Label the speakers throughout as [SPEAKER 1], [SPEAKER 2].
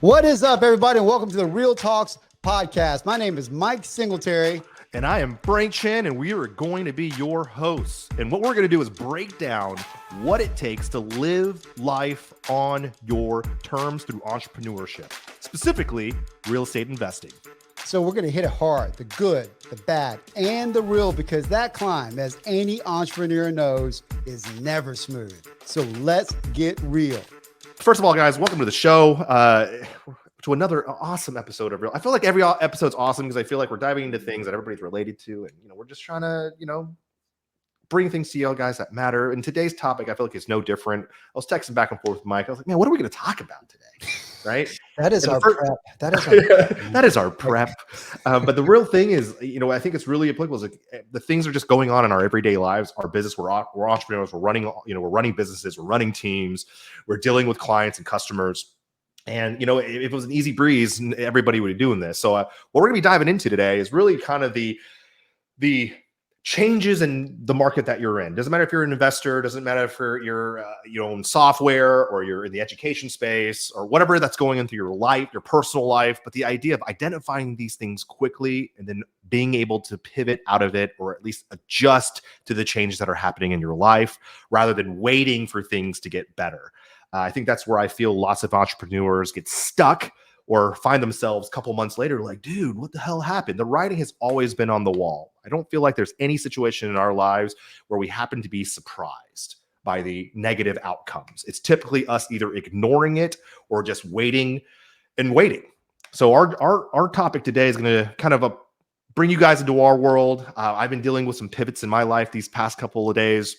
[SPEAKER 1] What is up, everybody, and welcome to the Real Talks podcast. My name is Mike Singletary.
[SPEAKER 2] And I am Frank Chen, and we are going to be your hosts. And what we're going to do is break down what it takes to live life on your terms through entrepreneurship, specifically real estate investing.
[SPEAKER 1] So we're going to hit it hard, the good, the bad, and the real, because that climb, as any entrepreneur knows, is never smooth. So let's get real.
[SPEAKER 2] First of all, guys, welcome to the show. To another awesome episode of Real. I feel like every episode's awesome because I feel like we're diving into things that everybody's related to, and we're just trying to bring things to you guys that matter. And today's topic, I feel like it's no different. I was texting back and forth with Mike. I was like, man, what are we going to talk about today? Right?
[SPEAKER 1] That is our prep. That is our
[SPEAKER 2] prep. But the real thing is, I think it's really applicable. Is like, the things are just going on in our everyday lives. Our business, we're entrepreneurs. We're running businesses. We're running teams. We're dealing with clients and customers. And, if it was an easy breeze, everybody would be doing this. So what we're going to be diving into today is really kind of the changes in the market that you're in. Doesn't matter if you're an investor, doesn't matter if you're own software or you're in the education space or whatever that's going into your life, your personal life. But the idea of identifying these things quickly and then being able to pivot out of it, or at least adjust to the changes that are happening in your life rather than waiting for things to get better. I think that's where I feel lots of entrepreneurs get stuck or find themselves a couple months later like, dude, what the hell happened? The writing has always been on the wall. I don't feel like there's any situation in our lives where we happen to be surprised by the negative outcomes. It's typically us either ignoring it or just waiting and waiting. So our topic today is going to kind of bring you guys into our world. I've been dealing with some pivots in my life these past couple of days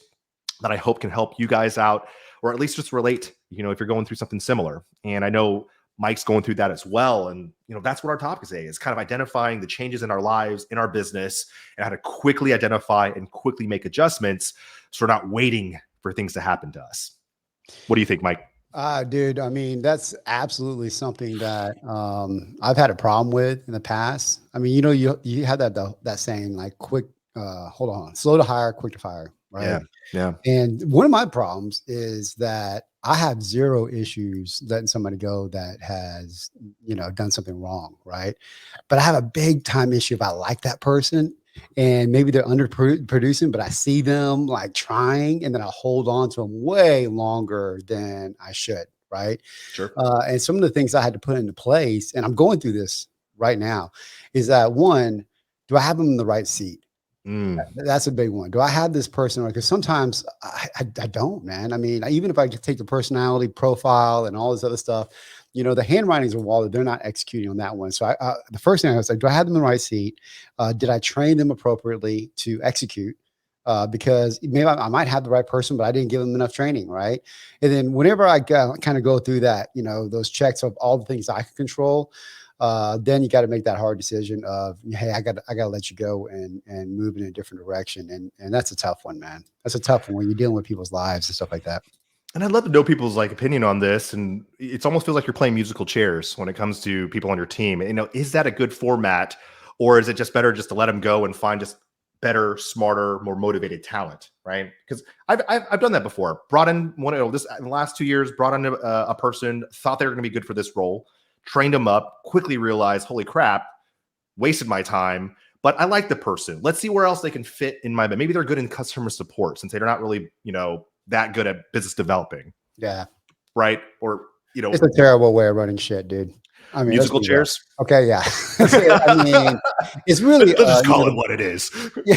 [SPEAKER 2] that I hope can help you guys out, or at least just relate, if you're going through something similar. And I know Mike's going through that as well. And, that's what our topic today is, kind of identifying the changes in our lives, in our business, and how to quickly identify and quickly make adjustments so we're not waiting for things to happen to us. What do you think, Mike?
[SPEAKER 1] Dude, that's absolutely something that I've had a problem with in the past. You had that saying, like, slow to hire, quick to fire, right?
[SPEAKER 2] Yeah.
[SPEAKER 1] And one of my problems is that I have zero issues letting somebody go that has, done something wrong, right? But I have a big time issue if I like that person and maybe they're underproducing, but I see them like trying, and then I hold on to them way longer than I should, right?
[SPEAKER 2] Sure.
[SPEAKER 1] And some of the things I had to put into place, and I'm going through this right now, is that one, do I have them in the right seat? That's a big one. Do I have this person? Because sometimes I don't, man. Even if I could take the personality profile and all this other stuff, the handwriting's on the wall that they're not executing on that one. So the first thing I was like, do I have them in the right seat? Did I train them appropriately to execute? Because maybe I might have the right person, but I didn't give them enough training, right? And then whenever I kind of go through that, those checks of all the things I can control, then you got to make that hard decision of, hey, I got to let you go and move in a different direction. And that's a tough one, man. That's a tough one when you're dealing with people's lives and stuff like that.
[SPEAKER 2] And I'd love to know people's opinion on this. And it almost feels like you're playing musical chairs when it comes to people on your team. Is that a good format, or is it just better just to let them go and find just better, smarter, more motivated talent, right? Because I've done that before. Brought in this in the last 2 years, brought in a person, thought they were going to be good for this role, trained them up, quickly realized, holy crap, wasted my time, but I like the person. Let's see where else they can fit in my, maybe they're good in customer support since they're not really, that good at business developing.
[SPEAKER 1] Yeah.
[SPEAKER 2] Right. Or,
[SPEAKER 1] it's a terrible way of running shit, dude.
[SPEAKER 2] Musical chairs.
[SPEAKER 1] Okay. Yeah. It's really,
[SPEAKER 2] let's just call it what it is.
[SPEAKER 1] Yeah.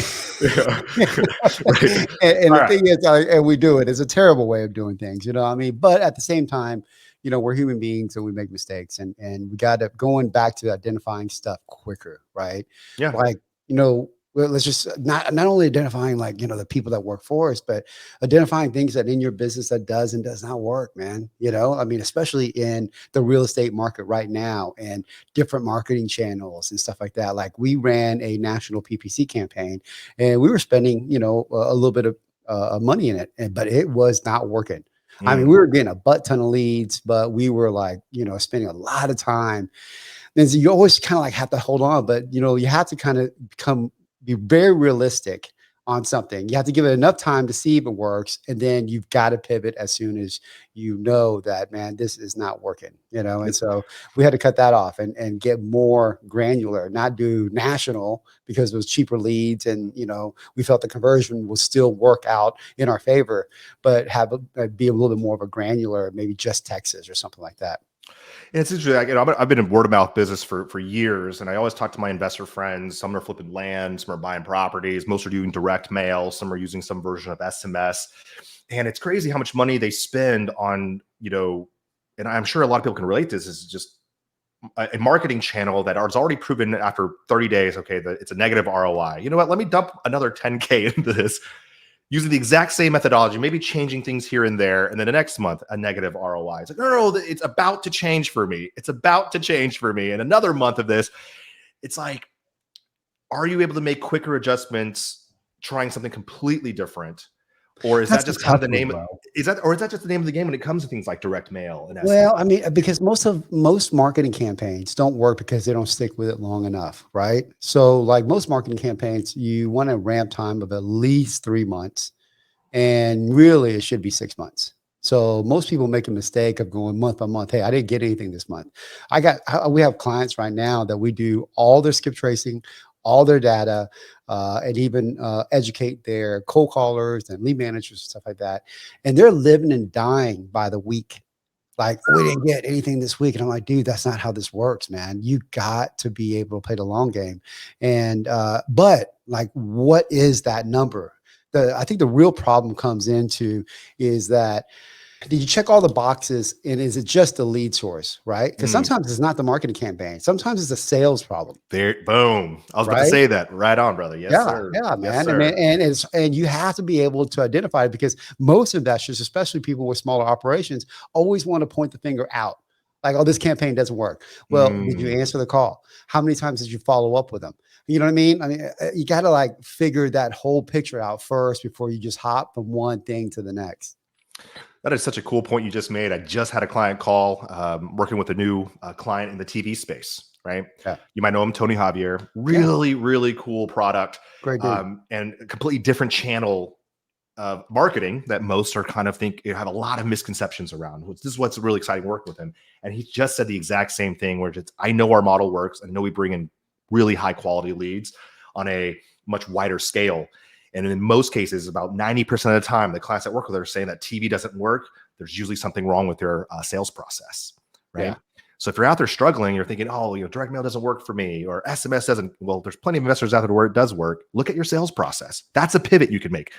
[SPEAKER 1] Right. And the thing is, and we do it. It's a terrible way of doing things, but at the same time, we're human beings and we make mistakes, and we got to going back to identifying stuff quicker. Right.
[SPEAKER 2] Yeah.
[SPEAKER 1] Let's just not only identifying the people that work for us, but identifying things that in your business that does and does not work, man. Especially in the real estate market right now and different marketing channels and stuff like that. Like, we ran a national PPC campaign and we were spending, a little bit of money in it, but it was not working. We were getting a butt ton of leads, but we were spending a lot of time. And so you always kind of have to hold on, but you have to kind of be very realistic on something. You have to give it enough time to see if it works, and then you've got to pivot as soon as you know that, man, this is not working, you know. And so we had to cut that off and get more granular, not do national because it was cheaper leads, and you know, we felt the conversion will still work out in our favor, but have be a little bit more of a granular, maybe just Texas or something like that.
[SPEAKER 2] And it's interesting. I've been in word of mouth business for years, and I always talk to my investor friends. Some are flipping land, some are buying properties, most are doing direct mail, some are using some version of SMS. And it's crazy how much money they spend on, you know, and I'm sure a lot of people can relate to this, is just a marketing channel that is already proven after 30 days, okay, that it's a negative ROI. You know what? Let me dump another 10K into this using the exact same methodology, maybe changing things here and there. And then the next month, a negative ROI. It's like, no, it's about to change for me. It's about to change for me. And another month of this, it's like, are you able to make quicker adjustments, trying something completely different? Or is
[SPEAKER 1] That's
[SPEAKER 2] that
[SPEAKER 1] the
[SPEAKER 2] just kind of
[SPEAKER 1] tough
[SPEAKER 2] the
[SPEAKER 1] one,
[SPEAKER 2] name?
[SPEAKER 1] bro.
[SPEAKER 2] Is that just the name of the game when it comes to things like direct mail and
[SPEAKER 1] Well, I
[SPEAKER 2] SMS?
[SPEAKER 1] mean, because most marketing campaigns don't work because they don't stick with it long enough, right? So, like most marketing campaigns, you want a ramp time of at least 3 months, and really it should be 6 months. So most people make a mistake of going month by month. Hey, I didn't get anything this month. We have clients right now that we do all their skip tracing, all their data, and even educate their cold callers and lead managers and stuff like that. And they're living and dying by the week. Like, we didn't get anything this week. And I'm like, dude, that's not how this works, man. You got to be able to play the long game. And, but like, what is that number? I think the real problem comes into is that, did you check all the boxes, and is it just the lead source, right? Because
[SPEAKER 2] Mm,
[SPEAKER 1] sometimes it's not the marketing campaign. Sometimes it's a sales problem,
[SPEAKER 2] there, boom. I was about to
[SPEAKER 1] right?
[SPEAKER 2] say that. Right on, brother. Yes,
[SPEAKER 1] Yeah,
[SPEAKER 2] sir.
[SPEAKER 1] yeah,
[SPEAKER 2] Yes,
[SPEAKER 1] man. I mean,
[SPEAKER 2] sir.
[SPEAKER 1] and you have to be able to identify it, because most investors, especially people with smaller operations, always want to point the finger out. Like, oh, this campaign doesn't work. Well, did you
[SPEAKER 2] Mm.
[SPEAKER 1] answer the call? How many times did you follow up with them? You know what I mean? I mean, you got to like figure that whole picture out first before you just hop from one thing to the next.
[SPEAKER 2] That is such a cool point you just made. I just had a client call, working with a new client in the TV space, right?
[SPEAKER 1] Yeah,
[SPEAKER 2] You might know him, Tony Javier.
[SPEAKER 1] yeah,
[SPEAKER 2] Really, really cool product,
[SPEAKER 1] great dude.
[SPEAKER 2] and a completely different channel of marketing that most are kind of have a lot of misconceptions around. This is what's really exciting working with him. And he just said the exact same thing, where it's, I know our model works. I know we bring in really high quality leads on a much wider scale. And in most cases, about 90% of the time, the clients that work with are saying that TV doesn't work. There's usually something wrong with their sales process, right?
[SPEAKER 1] Yeah.
[SPEAKER 2] So if you're out there struggling, you're thinking, oh, you know, direct mail doesn't work for me, or SMS doesn't. Well, there's plenty of investors out there where it does work. Look at your sales process. That's a pivot you can make.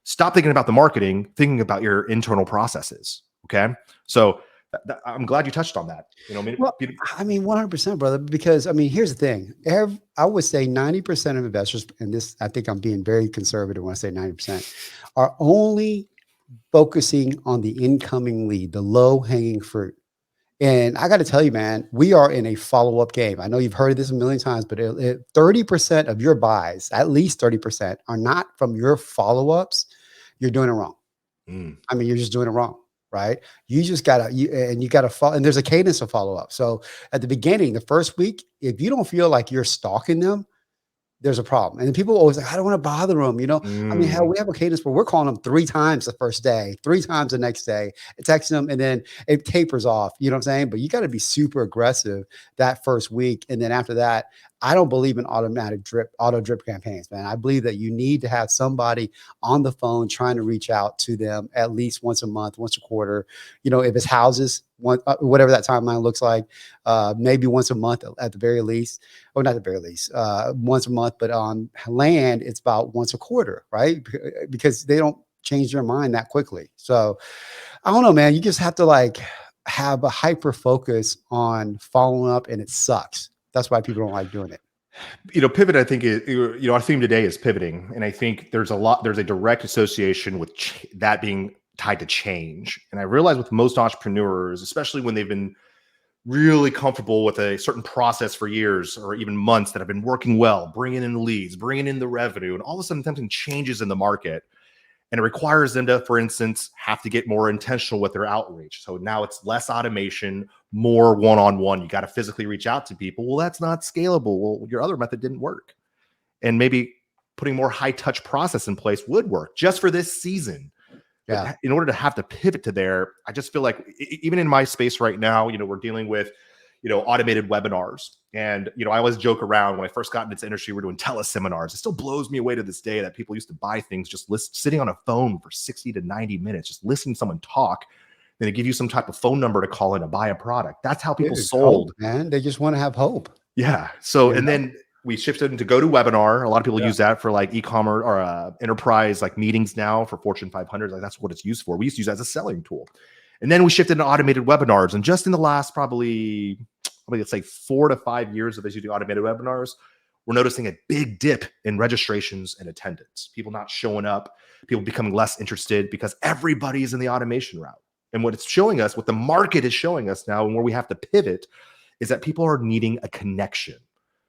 [SPEAKER 2] Stop thinking about the marketing, thinking about your internal processes. Okay. So I'm glad you touched on that. You know,
[SPEAKER 1] Well, I mean, 100%, brother, because I mean, here's the thing. I would say 90% of investors, and this, I think I'm being very conservative when I say 90%, are only focusing on the incoming lead, the low hanging fruit. And I got to tell you, man, we are in a follow-up game. I know you've heard of this a million times, but 30% of your buys, at least 30%, are not from your follow-ups. You're doing it wrong.
[SPEAKER 2] mm,
[SPEAKER 1] I mean, you're just doing it wrong, right? You just gotta, you gotta follow, and there's a cadence of follow up. So at the beginning, the first week, if you don't feel like you're stalking them, there's a problem. And then people always like, I don't want to bother them. You know, I mean, hell,
[SPEAKER 2] mm.
[SPEAKER 1] we have a cadence where we're calling them 3 times the first day, 3 times the next day, texting them, and then it tapers off. You know what I'm saying? But you got to be super aggressive that first week. And then after that, I don't believe in auto drip campaigns, man. I believe that you need to have somebody on the phone trying to reach out to them at least once a month, once a quarter. You know, if it's houses, whatever that timeline looks like, maybe once a month at the very least, or not the very least, once a month, but on land, it's about once a quarter, right? Because they don't change their mind that quickly. So I don't know, man. You just have to like have a hyper focus on following up, and it sucks. That's why people don't like doing it.
[SPEAKER 2] You know, pivot, I think, is, you know, our theme today is pivoting. And I think there's a direct association with that being tied to change. And I realize with most entrepreneurs, especially when they've been really comfortable with a certain process for years or even months that have been working well, bringing in the leads, bringing in the revenue, and all of a sudden something changes in the market. And it requires them to, for instance, have to get more intentional with their outreach. So now it's less automation, more one-on-one. You got to physically reach out to people. Well, that's not scalable. Well, your other method didn't work. And maybe putting more high touch process in place would work just for this season.
[SPEAKER 1] Yeah.
[SPEAKER 2] But in order to have to pivot to there, I just feel like even in my space right now, we're dealing with, automated webinars. And, I always joke around when I first got into this industry, we're doing teleseminars. It still blows me away to this day that people used to buy things just sitting on a phone for 60 to 90 minutes, just listening to someone talk. Then they give you some type of phone number to call in to buy a product. That's how people sold.
[SPEAKER 1] Hope, man. They just want to have hope.
[SPEAKER 2] Yeah. So, and then we shifted into GoToWebinar. A lot of people use that for like e-commerce or enterprise like meetings now for Fortune 500. Like that's what it's used for. We used to use it as a selling tool. And then we shifted into automated webinars. And just in the last probably let's say 4 to 5 years of us using automated webinars, we're noticing a big dip in registrations and attendance. People not showing up, people becoming less interested because everybody's in the automation route. And what it's showing us, what the market is showing us now, and where we have to pivot, is that people are needing a connection.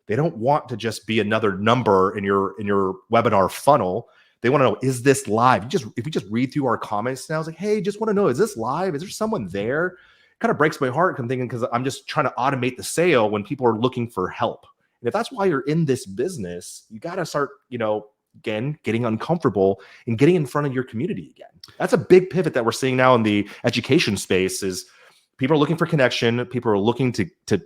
[SPEAKER 2] They don't want to just be another number in your webinar funnel. They want to know, is this live? If you just read through our comments now, it's like, hey, just want to know, is this live? Is there someone there? It kind of breaks my heart. I'm thinking, because I'm just trying to automate the sale when people are looking for help. And if that's why you're in this business, you got to start, again, getting uncomfortable and getting in front of your community again. That's a big pivot that we're seeing now in the education space. Is people are looking for connection. People are looking to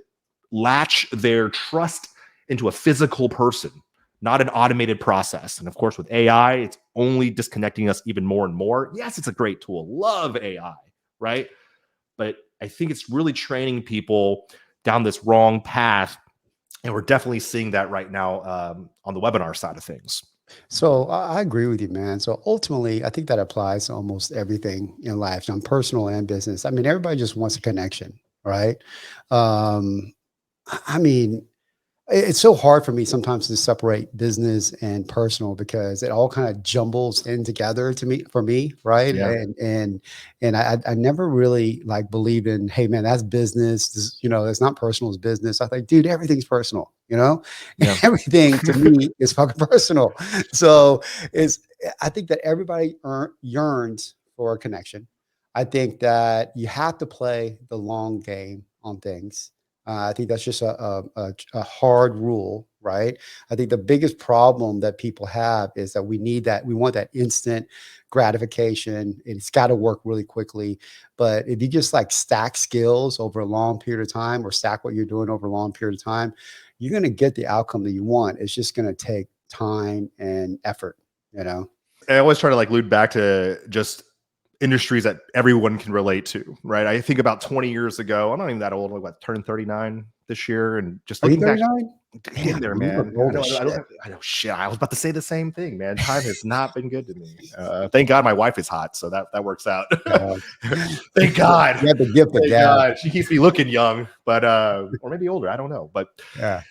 [SPEAKER 2] latch their trust into a physical person, not an automated process. And of course, with AI, it's only disconnecting us even more and more. Yes, it's a great tool. Love AI, right? But I think it's really training people down this wrong path. And we're definitely seeing that right now on the webinar side of things.
[SPEAKER 1] So I agree with you, man. So ultimately, I think that applies to almost everything in life, on personal and business. I mean, everybody just wants a connection, right? I mean, it's so hard for me sometimes to separate business and personal because it all kind of jumbles in together for me, right?
[SPEAKER 2] Yeah.
[SPEAKER 1] And I never really like believed in, hey man, that's business. It's not personal, it's business. I think, dude, everything's personal,
[SPEAKER 2] Yeah.
[SPEAKER 1] everything to me is fucking personal. So I think that everybody yearns for a connection. I think that you have to play the long game on things. I think that's just a hard rule, right? I think the biggest problem that people have is that we want that instant gratification. It's got to work really quickly. But if you just like stack skills over a long period of time, or stack what you're doing over a long period of time, you're going to get the outcome that you want. It's just going to take time and effort,
[SPEAKER 2] I always try to allude back to just industries that everyone can relate to, right? I think about 20 years ago, I'm not even that old, like turning 39 this year, and just looking back, getting there, man. I know shit. I was about to say the same thing, man. Time has not been good to me. Thank God my wife is hot, so that works out. Thank God.
[SPEAKER 1] You have the gift of God.
[SPEAKER 2] She keeps me looking young, but or maybe older. I don't know. But
[SPEAKER 1] yeah.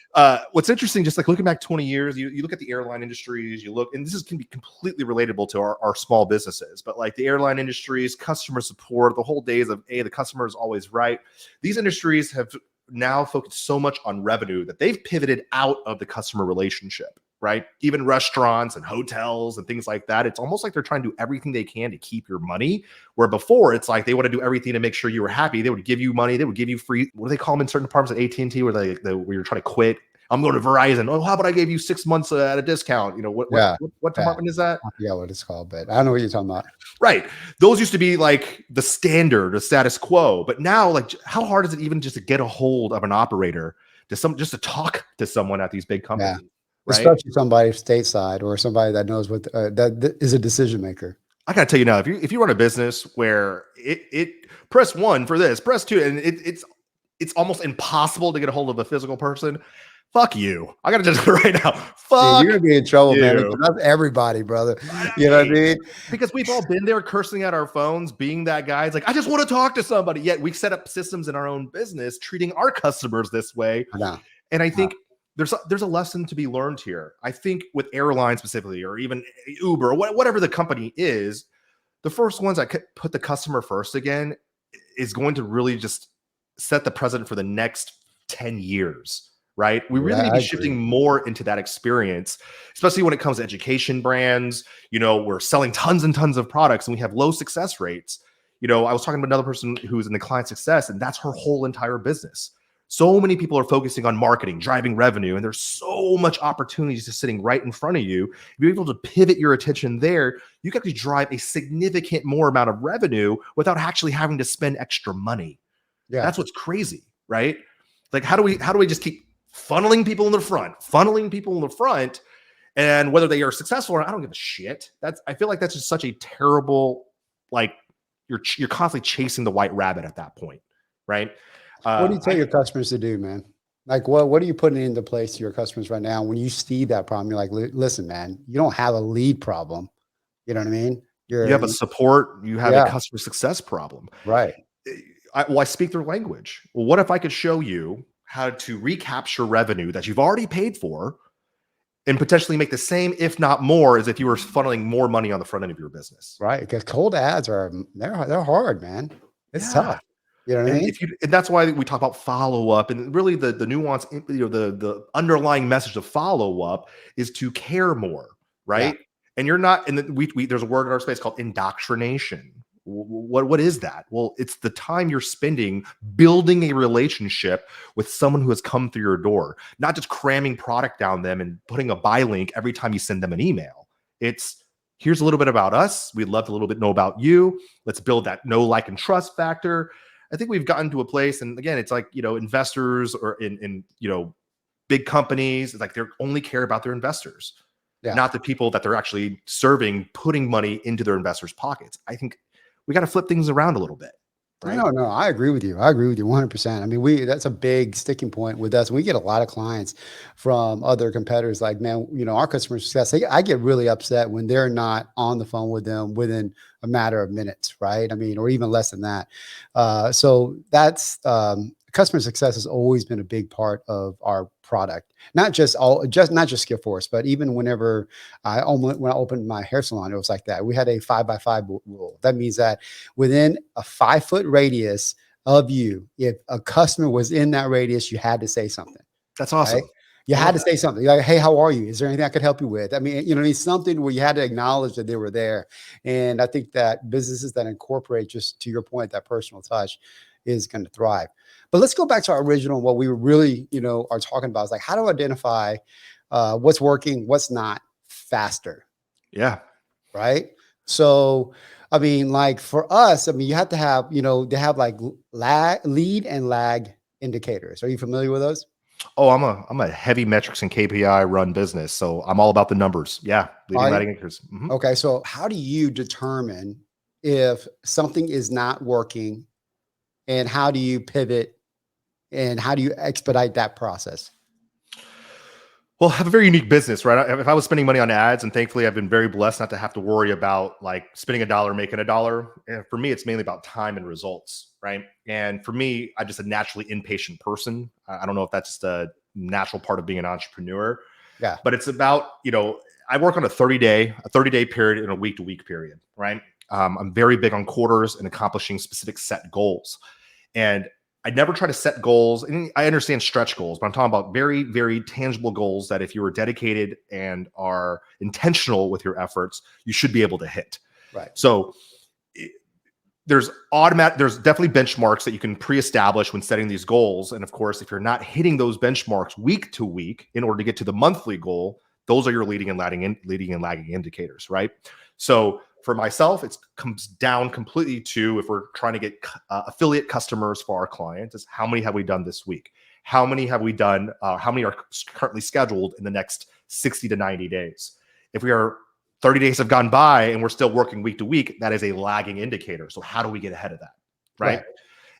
[SPEAKER 2] What's interesting, just like looking back 20 years, you look at the airline industries, and this can be completely relatable to our small businesses, but like the airline industries, customer support, the whole days of, the customer is always right. These industries have now focused so much on revenue that they've pivoted out of the customer relationship, right? Even restaurants and hotels and things like that. It's almost like they're trying to do everything they can to keep your money, where before it's like they want to do everything to make sure you were happy. They would give you money. They would give you free, what do they call them in certain departments at AT&T where where you're trying to quit? I'm going to Verizon. Oh, how about I gave you 6 months at a discount? What department is that?
[SPEAKER 1] I forget what it's called, but I know what you're talking about.
[SPEAKER 2] Right. Those used to be like the standard, the status quo. But now, like, how hard is it even just to get a hold of an operator, just to talk to someone at these big companies?
[SPEAKER 1] Yeah.
[SPEAKER 2] Right?
[SPEAKER 1] Especially somebody stateside or somebody that knows what that is a decision maker.
[SPEAKER 2] I gotta tell you now, if you run a business where it press 1 for this, press 2, and it's almost impossible to get a hold of a physical person. Fuck you. I gotta just right now. Fuck.
[SPEAKER 1] Dude, you're gonna be in trouble, man. That's everybody, brother. You know what I mean?
[SPEAKER 2] Because we've all been there cursing at our phones, being that guy. It's like, I just want to talk to somebody. Yet we set up systems in our own business, treating our customers this way. And I think there's a lesson to be learned here. I think with airlines specifically, or even Uber, or whatever the company is, the first ones that put the customer first again is going to really just set the precedent for the next 10 years. Right? We really need to be shifting more into that experience, especially when it comes to education brands. We're selling tons and tons of products and we have low success rates. I was talking to another person who's in the client success, and that's her whole entire business. So many people are focusing on marketing, driving revenue, and there's so much opportunities just sitting right in front of you. If you're able to pivot your attention there, you can actually drive a significant more amount of revenue without actually having to spend extra money.
[SPEAKER 1] Yeah.
[SPEAKER 2] That's what's crazy, right? Like, how do we just keep funneling people in the front, and whether they are successful or not, I don't give a shit. I feel like that's just such a terrible, like, you're constantly chasing the white rabbit at that point, right?
[SPEAKER 1] What do you tell your customers to do, man? Like, what are you putting into place to your customers right now when you see that problem? You're like, listen, man, you don't have a lead problem. You know what I mean?
[SPEAKER 2] You have a support, you have a
[SPEAKER 1] Yeah,
[SPEAKER 2] customer success problem.
[SPEAKER 1] right,
[SPEAKER 2] I speak their language. Well, what if I could show you how to recapture revenue that you've already paid for and potentially make the same, if not more, as if you were funneling more money on the front end of your business?
[SPEAKER 1] right. Because cold ads they're hard, man. It's
[SPEAKER 2] Yeah.
[SPEAKER 1] tough. You know what I mean?
[SPEAKER 2] And that's why we talk about follow up, and really the nuance, the underlying message of follow up is to care more,
[SPEAKER 1] Yeah.
[SPEAKER 2] right? And you're not, and we there's a word in our space called indoctrination. What is that? Well, it's the time you're spending building a relationship with someone who has come through your door, not just cramming product down them and putting a buy link every time you send them an email. It's, here's a little bit about us. We'd love to a little bit know about you. Let's build that know, like, and trust factor. I think we've gotten to a place, and again, it's like, investors or in big companies, it's like they only care about their investors,
[SPEAKER 1] Yeah.
[SPEAKER 2] not the people that they're actually serving, putting money into their investors' pockets. I think we got to flip things around a little bit, right?
[SPEAKER 1] No, I agree with you. I agree with you 100%. I mean, that's a big sticking point with us. We get a lot of clients from other competitors like, man, our customer success, I get really upset when they're not on the phone with them within a matter of minutes, right? I mean, or even less than that. So that's customer success has always been a big part of our product. Not just Skill Force, but even when I opened my hair salon, it was like that. We had a 5x5 rule. That means that within a 5-foot radius of you, if a customer was in that radius, you had to say something.
[SPEAKER 2] That's awesome.
[SPEAKER 1] Right? You had to say something. You're like, hey, how are you? Is there anything I could help you with? I mean, it's something where you had to acknowledge that they were there. And I think that businesses that incorporate, just to your point, that personal touch is going to thrive. But let's go back to our original, what we were really, are talking about is like, how to identify what's working, what's not faster.
[SPEAKER 2] Yeah.
[SPEAKER 1] Right. So, I mean, like for us, I mean, you have to have, they have like lead and lag indicators. Are you familiar with those?
[SPEAKER 2] Oh, I'm a heavy metrics and KPI run business, so I'm all about the numbers. Yeah, leading lagging indicators. Mm-hmm.
[SPEAKER 1] Okay, so how do you determine if something is not working, and how do you pivot, and how do you expedite that process?
[SPEAKER 2] Well, I have a very unique business, right? If I was spending money on ads, and thankfully I've been very blessed not to have to worry about like spending a dollar, making a dollar. And for me, it's mainly about time and results, right? And for me, I'm just a naturally impatient person. I don't know if that's just a natural part of being an entrepreneur.
[SPEAKER 1] Yeah.
[SPEAKER 2] But it's about, I work on a 30-day period and a week-to-week period, right? I'm very big on quarters and accomplishing specific set goals. And I never try to set goals. And I understand stretch goals, but I'm talking about very, very tangible goals that if you are dedicated and are intentional with your efforts, you should be able to hit.
[SPEAKER 1] Right.
[SPEAKER 2] So there's definitely benchmarks that you can pre-establish when setting these goals. And of course, if you're not hitting those benchmarks week to week in order to get to the monthly goal, those are your leading and lagging indicators, right? So for myself, it comes down completely to, if we're trying to get affiliate customers for our clients, is how many have we done this week? How many have we done? How many are currently scheduled in the next 60 to 90 days? If we are 30 days have gone by and we're still working week to week, that is a lagging indicator. So how do we get ahead of that? Right.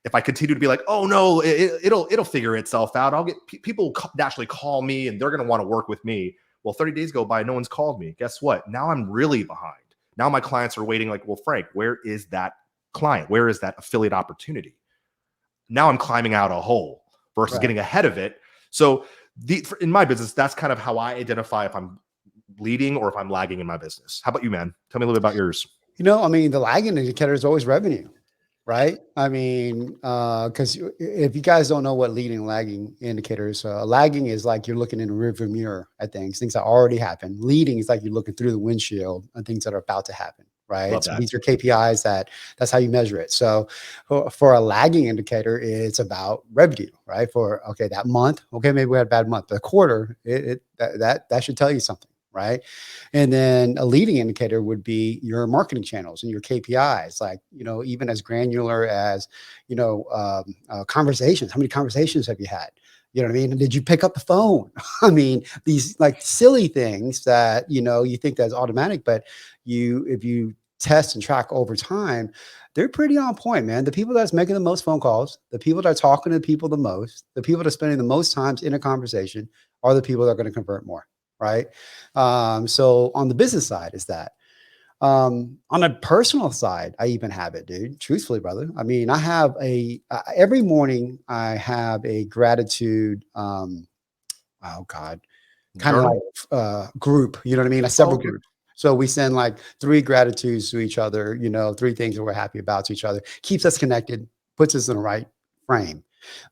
[SPEAKER 2] If I continue to be like, oh no, it'll figure itself out. I'll get people naturally call me and they're going to want to work with me. Well, 30 days go by, no one's called me. Guess what? Now I'm really behind. Now my clients are waiting like, well, Frank, where is that client? Where is that affiliate opportunity? Now I'm climbing out a hole versus getting ahead of it. So in my business, that's kind of how I identify if I'm leading or if I'm lagging in my business. How about you, man? Tell me a little bit about yours.
[SPEAKER 1] I mean, the lagging indicator is always revenue, right? I mean, because if you guys don't know what leading and lagging indicators, lagging is like you're looking in a rearview mirror at things that already happened. Leading is like you're looking through the windshield on things that are about to happen, right?
[SPEAKER 2] Love
[SPEAKER 1] So
[SPEAKER 2] that.
[SPEAKER 1] these are KPIs that's how you measure it. So for a lagging indicator, it's about revenue, right? For, okay, that month, okay, maybe we had a bad month, but a quarter, that should tell you something, right? And then a leading indicator would be your marketing channels and your KPIs, like, even as granular as, conversations. How many conversations have you had? You know what I mean? And did you pick up the phone? I mean, these like silly things that, you think that's automatic, but if you test and track over time, they're pretty on point, man. The people that's making the most phone calls, the people that are talking to people the most, the people that are spending the most times in a conversation are the people that are going to convert more, right? So on the business side is that. On a personal side, I even have it, dude. Truthfully, brother. I mean, I have every morning I have a gratitude, oh God, kind of like
[SPEAKER 2] Journal.
[SPEAKER 1] group, you know what I mean? A
[SPEAKER 2] Oh,
[SPEAKER 1] several
[SPEAKER 2] okay.
[SPEAKER 1] groups. So we send like 3 gratitudes to each other, 3 things that we're happy about to each other, keeps us connected, puts us in the right frame.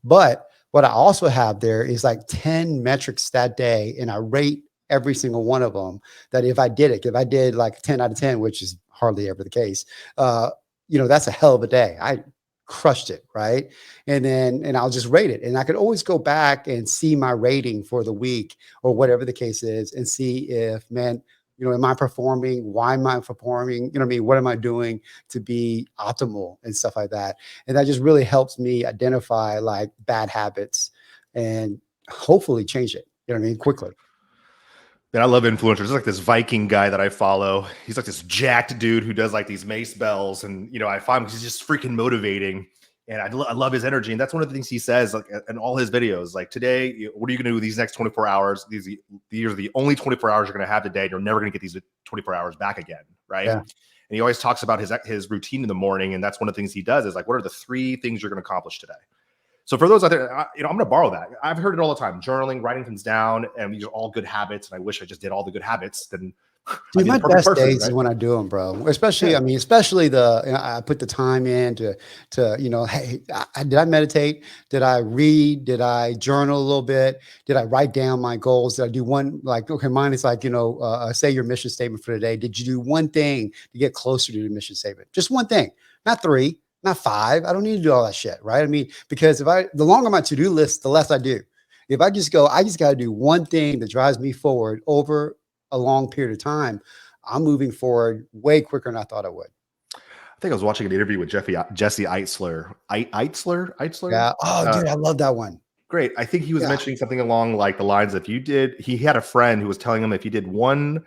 [SPEAKER 1] But what I also have there is like 10 metrics that day, and I rate every single one of them. That if I did it, if I did like 10 out of 10, which is hardly ever the case, uh, that's a hell of a day. I crushed it, right? And I'll just rate it. And I could always go back and see my rating for the week or whatever the case is and see if, man, am I performing? Why am I performing? You know what I mean? What am I doing to be optimal and stuff like that? And that just really helps me identify like bad habits and hopefully change it. You know what I mean? Quickly.
[SPEAKER 2] Man, I love influencers. There's like this Viking guy that I follow. He's like this jacked dude who does like these mace bells. And, I find he's just freaking motivating. And I love his energy. And that's one of the things he says like in all his videos. Like today, what are you going to do these next 24 hours? These are the only 24 hours you're going to have today. You're never going to get these 24 hours back again. Right.
[SPEAKER 1] Yeah.
[SPEAKER 2] And he always talks about his routine in the morning. And that's one of the things he does is like, what are the 3 things you're going to accomplish today? So for those out there, I'm going to borrow that. I've heard it all the time: journaling, writing things down, and these are all good habits. And I wish I just did all the good habits. Then I'd
[SPEAKER 1] Dude,
[SPEAKER 2] be
[SPEAKER 1] my
[SPEAKER 2] the perfect
[SPEAKER 1] best
[SPEAKER 2] person,
[SPEAKER 1] days is
[SPEAKER 2] right?
[SPEAKER 1] when I do them, bro. Especially,
[SPEAKER 2] Yeah.
[SPEAKER 1] I mean, especially I put the time in to, hey, did I meditate? Did I read? Did I journal a little bit? Did I write down my goals? Did I do one, like, okay, mine is like, say your mission statement for the day. Did you do one thing to get closer to the mission statement? Just one thing, not 3, not 5. I don't need to do all that shit, right? I mean, because the longer my to-do list, the less I do. If I just go, I just got to do one thing that drives me forward over a long period of time, I'm moving forward way quicker than I thought I would.
[SPEAKER 2] I think I was watching an interview with Jesse Eitzler. Eitzler?
[SPEAKER 1] Yeah. Oh, dude, I love that one.
[SPEAKER 2] Great. I think he was
[SPEAKER 1] Yeah.
[SPEAKER 2] mentioning something along like the lines of he had a friend who was telling him if you did one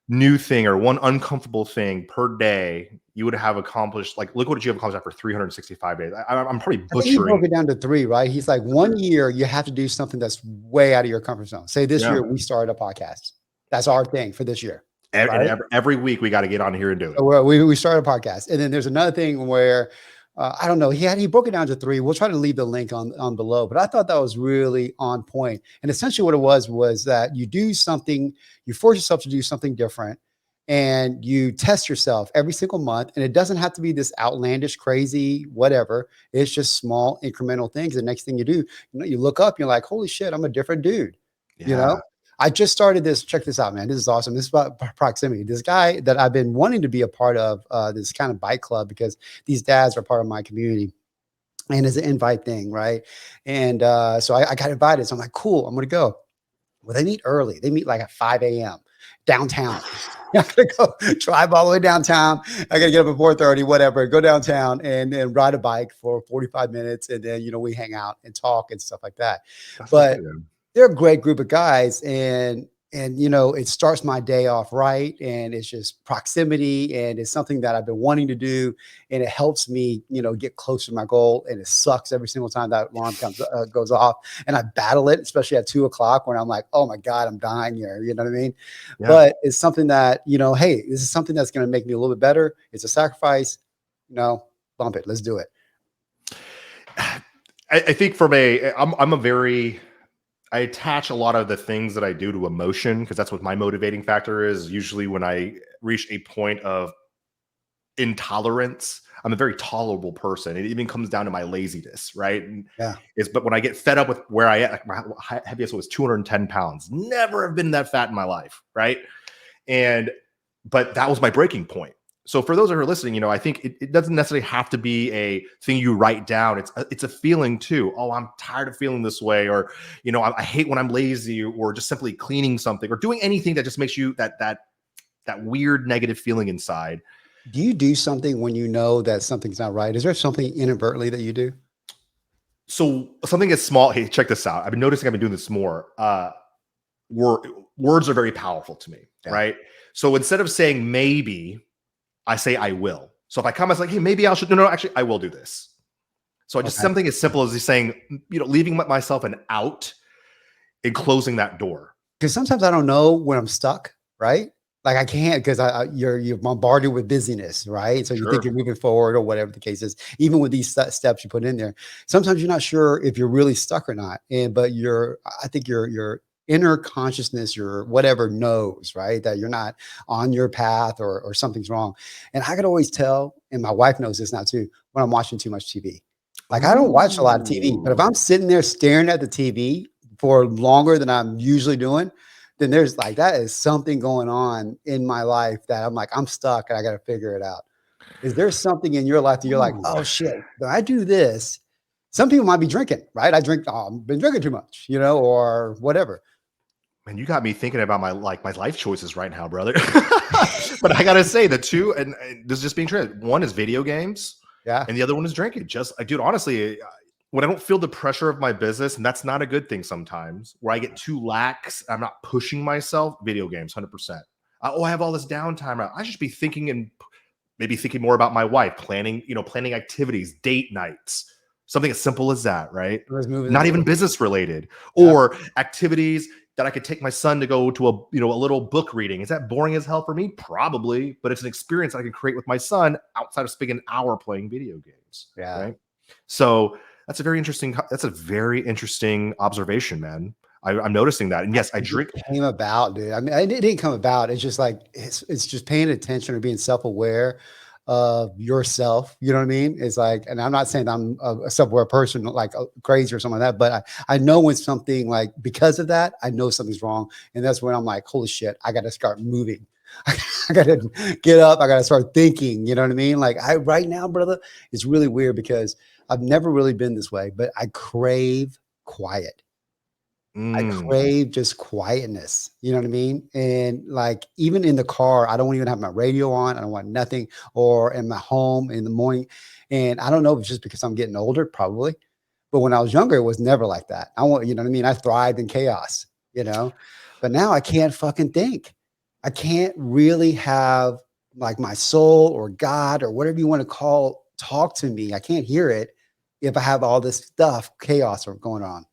[SPEAKER 2] new thing or one uncomfortable thing per day, you would have accomplished, like, look what you have accomplished after 365 days. I'm probably
[SPEAKER 1] I think he broke
[SPEAKER 2] butchering.
[SPEAKER 1] it down to 3, right? He's like, 1 year, you have to do something that's way out of your comfort zone. Say this
[SPEAKER 2] Yeah.
[SPEAKER 1] year, we started a podcast. That's our thing for this year.
[SPEAKER 2] And
[SPEAKER 1] Right.
[SPEAKER 2] every week we got to get on here and do it.
[SPEAKER 1] So we started a podcast. And then there's another thing where, I don't know, he broke it down to 3. We'll try to leave the link on below, but I thought that was really on point. And essentially what it was that you do something, you force yourself to do something different, and you test yourself every single month. And it doesn't have to be this outlandish, crazy, whatever. It's just small incremental things. The next thing you do, you look up, you're like, holy shit, I'm a different dude. You
[SPEAKER 2] Yeah.
[SPEAKER 1] know, I just started this. Check this out, man. This is awesome. This is about proximity. This guy that I've been wanting to be a part of, this kind of bike club, because these dads are part of my community, and it's an invite thing, right? And so I got invited. So I'm like, cool, I'm going to go. Well, they meet early. They meet like at 5 a.m. downtown. I gotta go drive all the way downtown. I gotta get up at 4:30, whatever, go downtown and then ride a bike for 45 minutes. And then, we hang out and talk and stuff like that.
[SPEAKER 2] That sounds
[SPEAKER 1] But
[SPEAKER 2] good, man.
[SPEAKER 1] they're a great group of guys, and it starts my day off right, and it's just proximity, and it's something that I've been wanting to do, and it helps me get closer to my goal. And it sucks every single time that alarm goes off, and I battle it, especially at 2 o'clock when I'm like, oh my god, I'm dying here, you know what I mean?
[SPEAKER 2] Yeah.
[SPEAKER 1] But it's something that, hey, this is something that's going to make me a little bit better. It's a sacrifice, bump it, let's do it.
[SPEAKER 2] I think I attach a lot of the things that I do to emotion, because that's what my motivating factor is. Usually when I reach a point of intolerance, I'm a very tolerable person. It even comes down to my laziness, right?
[SPEAKER 1] Yeah.
[SPEAKER 2] But when I get fed up with where I am, like my heaviest was 210 pounds. Never have been that fat in my life, right? But that was my breaking point. So for those who are listening, I think it doesn't necessarily have to be a thing you write down. It's a feeling too. Oh, I'm tired of feeling this way, or I hate when I'm lazy, or just simply cleaning something, or doing anything that just makes you that weird negative feeling inside.
[SPEAKER 1] Do you do something when you know that something's not right? Is there something inadvertently that you do?
[SPEAKER 2] So something as small. Hey, check this out. I've been doing this more. Words are very powerful to me,
[SPEAKER 1] Yeah.
[SPEAKER 2] right? So instead of saying maybe, I say I will. So if I come as like, hey, maybe I should. No, actually, I will do this. So just something as simple as saying, leaving myself an out and closing that door.
[SPEAKER 1] Because sometimes I don't know when I'm stuck, right? Like I can't, because you're bombarded with busyness, right? So you think you're moving forward or whatever the case is. Even with these steps you put in there, sometimes you're not sure if you're really stuck or not. But I think your inner consciousness, your whatever knows, right, that you're not on your path or something's wrong. And I could always tell, and my wife knows this now too, when I'm watching too much TV. Like I don't watch a lot of TV, but if I'm sitting there staring at the TV for longer than I'm usually doing, then there's like, that is something going on in my life that I'm like, I'm stuck and I got to figure it out. Is there something in your life that you're like, oh shit, when I do this, some people might be drinking, right? I've been drinking too much, or whatever.
[SPEAKER 2] Man, you got me thinking about my life choices right now, brother. But I gotta say the two, and this is just being true. One is video games, and the other one is drinking. Just, dude, honestly, when I don't feel the pressure of my business, and that's not a good thing sometimes, where I get too lax, I'm not pushing myself. Video games, 100%. I have all this downtime. I should be thinking and maybe thinking more about my wife, planning activities, date nights, something as simple as that, right? Not even business related, or activities that I could take my son to go to a little book reading. Is that boring as hell for me? Probably, but it's an experience that I can create with my son outside of spending an hour playing video games.
[SPEAKER 1] Yeah.
[SPEAKER 2] Right. So that's a very interesting observation, man. I'm noticing that. And yes, I drink.
[SPEAKER 1] It came about, dude. I mean, it didn't come about. It's just like, it's just paying attention or being self-aware of yourself. You know what I mean? It's like, and I'm not saying I'm a self-aware person, like crazy or something like that, but I know when something, like, because of that, I know something's wrong. And that's when I'm like, holy shit, I got to start moving. I got to get up. I got to start thinking, you know what I mean? Like right now, brother, it's really weird because I've never really been this way, but I crave quiet. I crave just quietness. You know what I mean? And like, even in the car, I don't even have my radio on. I don't want nothing, or in my home in the morning. And I don't know if it's just because I'm getting older, probably. But when I was younger, it was never like that. You know what I mean? I thrived in chaos, but now I can't fucking think. I can't really have like my soul or God or whatever you want to talk to me. I can't hear it if I have all this stuff, chaos going on,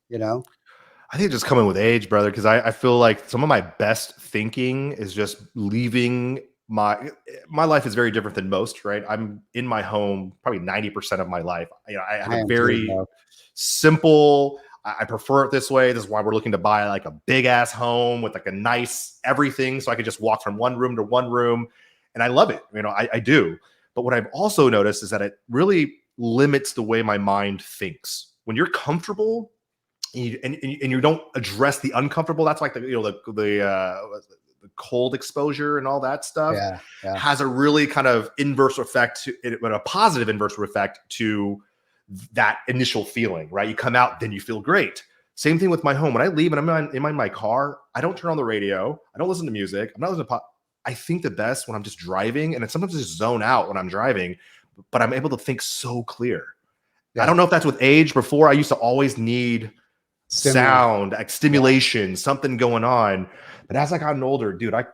[SPEAKER 2] I think just coming with age, brother, because I feel like some of my best thinking is just leaving my life is very different than most, right? I'm in my home probably 90% of my life. I have a very simple, I prefer it this way. This is why we're looking to buy like a big ass home with like a nice everything. So I could just walk from one room to one room. And I love it. I do. But what I've also noticed is that it really limits the way my mind thinks. When you're comfortable, and you don't address the uncomfortable, that's like the cold exposure and all that stuff, has a really kind of inverse effect, but a positive inverse effect to that initial feeling, right? You come out, then you feel great. Same thing with my home. When I leave and I'm in my car, I don't turn on the radio. I don't listen to music. I'm not listening to pop. I think the best when I'm just driving, and sometimes I just zone out when I'm driving, but I'm able to think so clear. I don't know if that's with age. Before, I used to always need sound, like stimulation, something going on. But as I gotten older, dude, I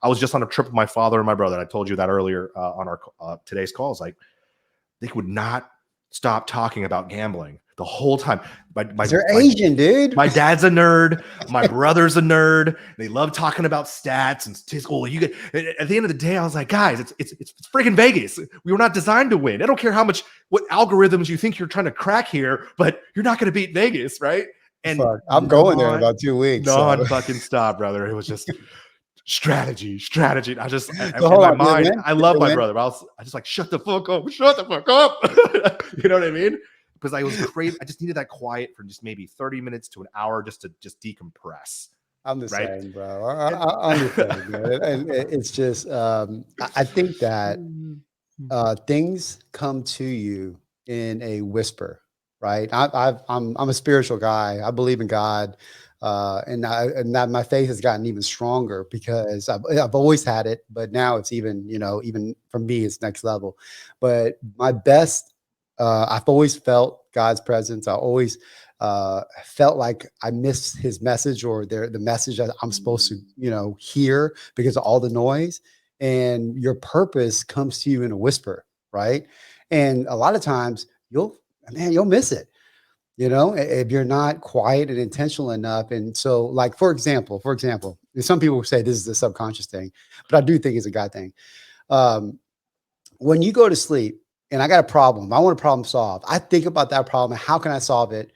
[SPEAKER 2] was just on a trip with my father and my brother. I told you that earlier on our today's calls. Like, they would not stop talking about gambling the whole time.
[SPEAKER 1] They're Asian, dude.
[SPEAKER 2] My dad's a nerd. My brother's a nerd. They love talking about stats and statistical. You get at the end of the day, I was like, guys, it's freaking Vegas. We were not designed to win. I don't care what algorithms you think you're trying to crack here, but you're not going to beat Vegas, right? And
[SPEAKER 1] I'm going there in about 2 weeks.
[SPEAKER 2] Fucking stop, brother. It was just strategy. I just in my mind, I love my brother. I just like, shut the fuck up. You know what I mean? Because I was crazy. I just needed that quiet for just maybe 30 minutes to an hour just to decompress.
[SPEAKER 1] I'm the
[SPEAKER 2] right?
[SPEAKER 1] same, bro.
[SPEAKER 2] And
[SPEAKER 1] I'm the same, man. And it's just, I think that things come to you in a whisper, right? I'm a spiritual guy. I believe in God, and that my faith has gotten even stronger because I've always had it, but now it's even even for me it's next level. But my best, I've always felt God's presence. I always felt like I missed His message or the message that I'm supposed to hear because of all the noise, and your purpose comes to you in a whisper, right? And a lot of times you'll miss it, if you're not quiet and intentional enough. And so, like, for example, and some people say this is a subconscious thing, but I do think it's a God thing. um, when you go to sleep and I got a problem, I want a problem solved. I think about that problem and how can I solve it?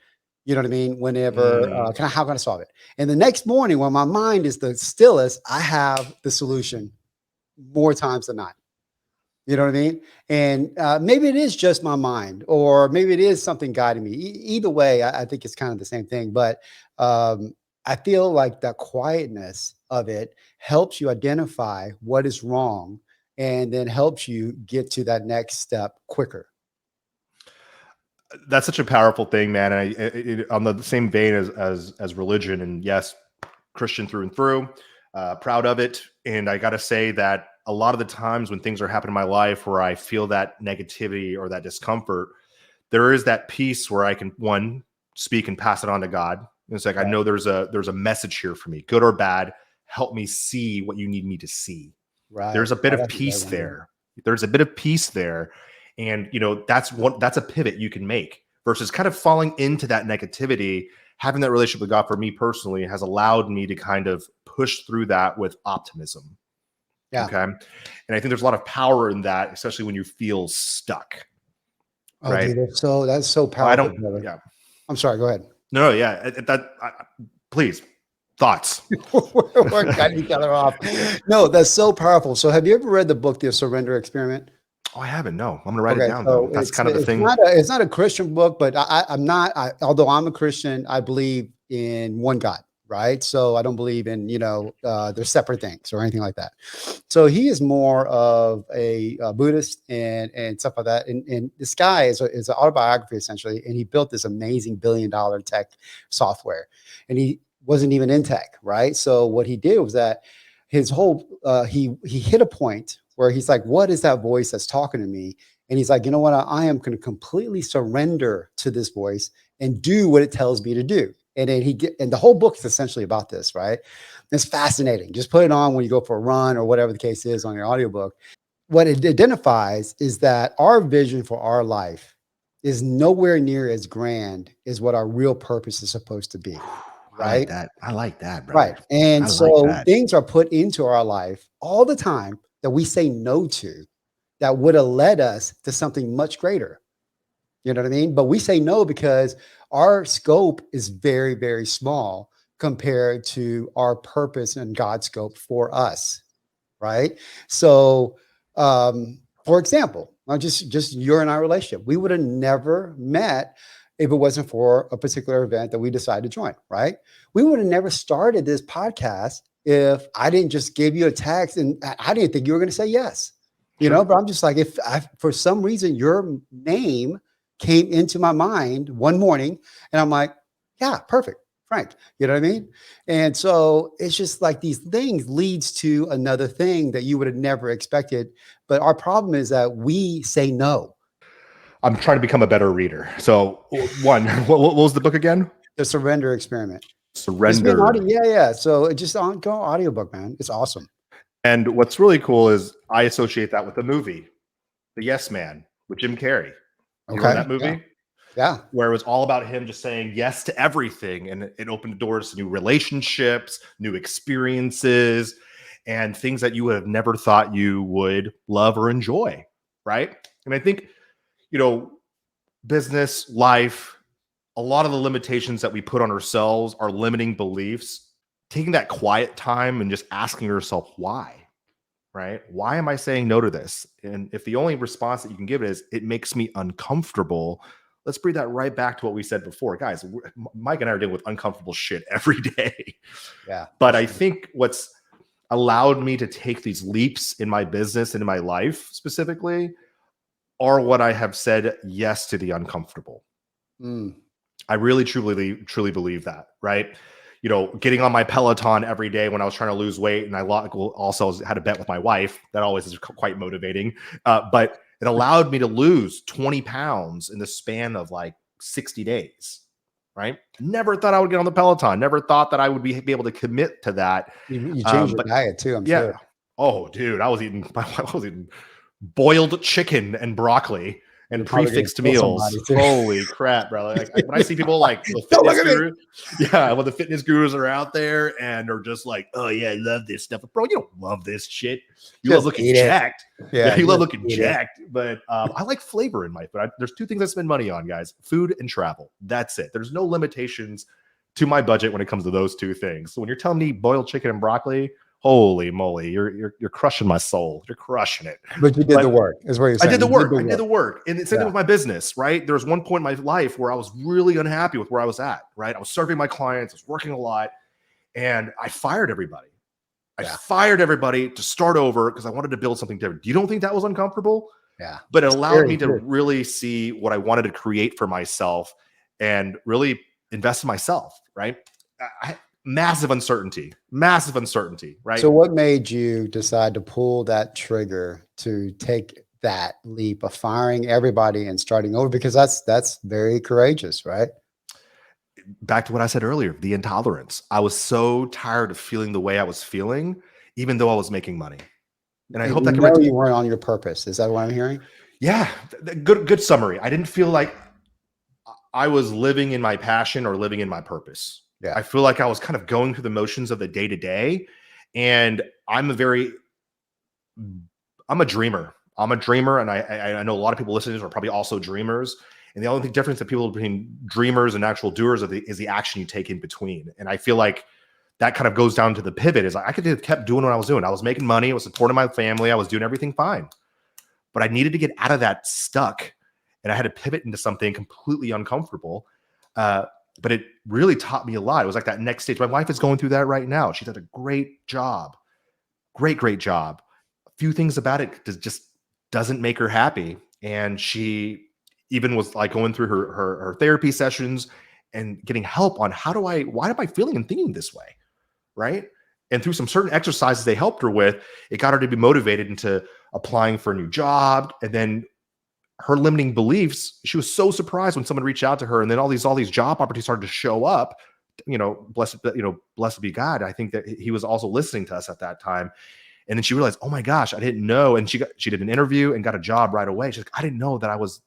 [SPEAKER 1] You know what I mean? Whenever
[SPEAKER 2] mm,
[SPEAKER 1] how can I solve it? And the next morning, when my mind is the stillest, I have the solution more times than not. You know what I mean? And maybe it is just my mind, or maybe it is something guiding me. Either way, I think it's kind of the same thing. But I feel like the quietness of it helps you identify what is wrong, and then helps you get to that next step quicker.
[SPEAKER 2] that's such a powerful thing, man. And on the same vein as religion, and yes, Christian through and through, proud of it. And I got to say that a lot of the times when things are happening in my life where I feel that negativity or that discomfort, there is that piece where I can, one, speak and pass it on to God. And it's like, I
[SPEAKER 1] Right.
[SPEAKER 2] know there's a message here for me, good or bad. Help me see what you need me to see.
[SPEAKER 1] Right.
[SPEAKER 2] There's a bit
[SPEAKER 1] Oh,
[SPEAKER 2] of
[SPEAKER 1] that's a great
[SPEAKER 2] peace
[SPEAKER 1] one.
[SPEAKER 2] there. There's a bit of peace there. And that's a pivot you can make versus kind of falling into that negativity. Having that relationship with God for me personally has allowed me to kind of push through that with optimism.
[SPEAKER 1] Yeah.
[SPEAKER 2] Okay. And I think there's a lot of power in that, especially when you feel stuck.
[SPEAKER 1] Oh,
[SPEAKER 2] Right.
[SPEAKER 1] dude, that's so
[SPEAKER 2] I
[SPEAKER 1] powerful,
[SPEAKER 2] don't,
[SPEAKER 1] brother.
[SPEAKER 2] yeah.
[SPEAKER 1] I'm sorry. Go ahead.
[SPEAKER 2] No, yeah. Please, thoughts.
[SPEAKER 1] We're cutting each other off. No, that's so powerful. So, have you ever read the book, The Surrender Experiment?
[SPEAKER 2] Oh, I haven't. No, I'm going to write it
[SPEAKER 1] Okay,
[SPEAKER 2] down though.
[SPEAKER 1] so
[SPEAKER 2] That's
[SPEAKER 1] it's
[SPEAKER 2] kind of the
[SPEAKER 1] it's
[SPEAKER 2] thing.
[SPEAKER 1] not a Christian book, but I'm not. Although I'm a Christian, I believe in one God, right? So I don't believe in there's separate things or anything like that. So he is more of a Buddhist and stuff like that. And this guy is an autobiography essentially, and he built this amazing $1 billion tech software, and he wasn't even in tech, right? So what he did was that his whole he hit a point where he's like, what is that voice that's talking to me? And he's like, you know what? I am going to completely surrender to this voice and do what it tells me to do. And then and the whole book is essentially about this, right? It's fascinating. Just put it on when you go for a run or whatever the case is on your audiobook. What it identifies is that our vision for our life is nowhere near as grand as what our real purpose is supposed to be,
[SPEAKER 2] I like
[SPEAKER 1] right?
[SPEAKER 2] that. I like that,
[SPEAKER 1] Right.
[SPEAKER 2] brother. I
[SPEAKER 1] And
[SPEAKER 2] like
[SPEAKER 1] so
[SPEAKER 2] that.
[SPEAKER 1] things are put into our life all the time that we say no to, that would have led us to something much greater. You know what I mean? But we say no because our scope is very, very small compared to our purpose and God's scope for us. Right. So, for example, just you and I relationship, we would have never met if it wasn't for a particular event that we decided to join. Right. We would have never started this podcast if I didn't just give you a text and I didn't think you were going to say yes.
[SPEAKER 2] Sure.
[SPEAKER 1] But I'm just like, if for some reason your name came into my mind one morning and I'm like, yeah, perfect, Frank. You know what I mean? And so it's just like these things leads to another thing that you would have never expected. But our problem is that we say no.
[SPEAKER 2] I'm trying to become a better reader. So, one, what was the book again?
[SPEAKER 1] The surrender experiment. It's been
[SPEAKER 2] Surrender.
[SPEAKER 1] audio. Yeah, yeah. So it just go audiobook, man. It's awesome.
[SPEAKER 2] And what's really cool is I associate that with the movie, The Yes Man, with Jim Carrey. You remember
[SPEAKER 1] Okay.
[SPEAKER 2] that
[SPEAKER 1] Yeah.
[SPEAKER 2] movie?
[SPEAKER 1] Yeah.
[SPEAKER 2] Where it was all about him just saying yes to everything. And it opened doors to new relationships, new experiences, and things that you would have never thought you would love or enjoy. Right. And I think, you know, business, life, a lot of the limitations that we put on ourselves are limiting beliefs. Taking that quiet time and just asking yourself why, right? Why am I saying no to this? And if the only response that you can give it is it makes me uncomfortable, let's bring that right back to what we said before. Guys, Mike and I are dealing with uncomfortable shit every day.
[SPEAKER 1] Yeah.
[SPEAKER 2] But I think what's allowed me to take these leaps in my business and in my life specifically are what I have said yes to the uncomfortable. I really, truly believe that, right? You know, getting on my Peloton every day when I was trying to lose weight, and I also had a bet with my wife. That always is quite motivating. But it allowed me to lose 20 pounds in the span of like 60 days, right? Never thought I would get on the Peloton. Never thought that I would be able to commit to that.
[SPEAKER 1] You changed your
[SPEAKER 2] But
[SPEAKER 1] diet too, I'm
[SPEAKER 2] yeah.
[SPEAKER 1] sure.
[SPEAKER 2] Oh, dude, I was eating boiled chicken and broccoli and prefixed meals. Holy crap, bro. Like, when I see people like the fitness guru, when the fitness gurus are out there and are just like, oh yeah, I love this stuff. Bro, you don't love this shit. You love looking jacked. Yeah, you love looking jacked. But I like flavor in my food. There's two things I spend money on, guys: food and travel. That's it. There's no limitations to my budget when it comes to those two things. So when you're telling me boiled chicken and broccoli, holy moly, you're crushing my soul. You're crushing it.
[SPEAKER 1] But you did the work, is what you're saying.
[SPEAKER 2] I did the work. I did the work. And it's same thing with my business, right? There was one point in my life where I was really unhappy with where I was at, right? I was serving my clients, I was working a lot, and I fired everybody. I fired everybody to start over because I wanted to build something different. You don't think that was uncomfortable?
[SPEAKER 1] Yeah.
[SPEAKER 2] But it allowed me to really see what I wanted to create for myself and really invest in myself, right? Massive uncertainty, right?
[SPEAKER 1] So what made you decide to pull that trigger to take that leap of firing everybody and starting over? Because that's very courageous, right?
[SPEAKER 2] Back to what I said earlier, the intolerance. I was so tired of feeling the way I was feeling, even though I was making money. And I hope that
[SPEAKER 1] you weren't on your purpose. Is that what I'm hearing?
[SPEAKER 2] Yeah. Good summary. I didn't feel like I was living in my passion or living in my purpose. Yeah. I feel like I was kind of going through the motions of the day to day. And I'm a dreamer. I'm a dreamer. And I know a lot of people listening are probably also dreamers. And the only difference that people between dreamers and actual doers is the action you take in between. And I feel like that kind of goes down to the pivot is like, I could have kept doing what I was doing. I was making money. I was supporting my family. I was doing everything fine, but I needed to get out of that stuck. And I had to pivot into something completely uncomfortable. But it really taught me a lot. It was like that next stage. My wife is going through that right now. She did a great job. Great job. A few things about it just doesn't make her happy. And she even was like going through her therapy sessions and getting help on why am I feeling and thinking this way? Right. And through some certain exercises they helped her with, it got her to be motivated into applying for a new job. And then her limiting beliefs, she was so surprised when someone reached out to her, and then all these job opportunities started to show up. Blessed be God. I think that he was also listening to us at that time. And then she realized, oh my gosh, I didn't know. And she did an interview and got a job right away. She's like, I didn't know that I was,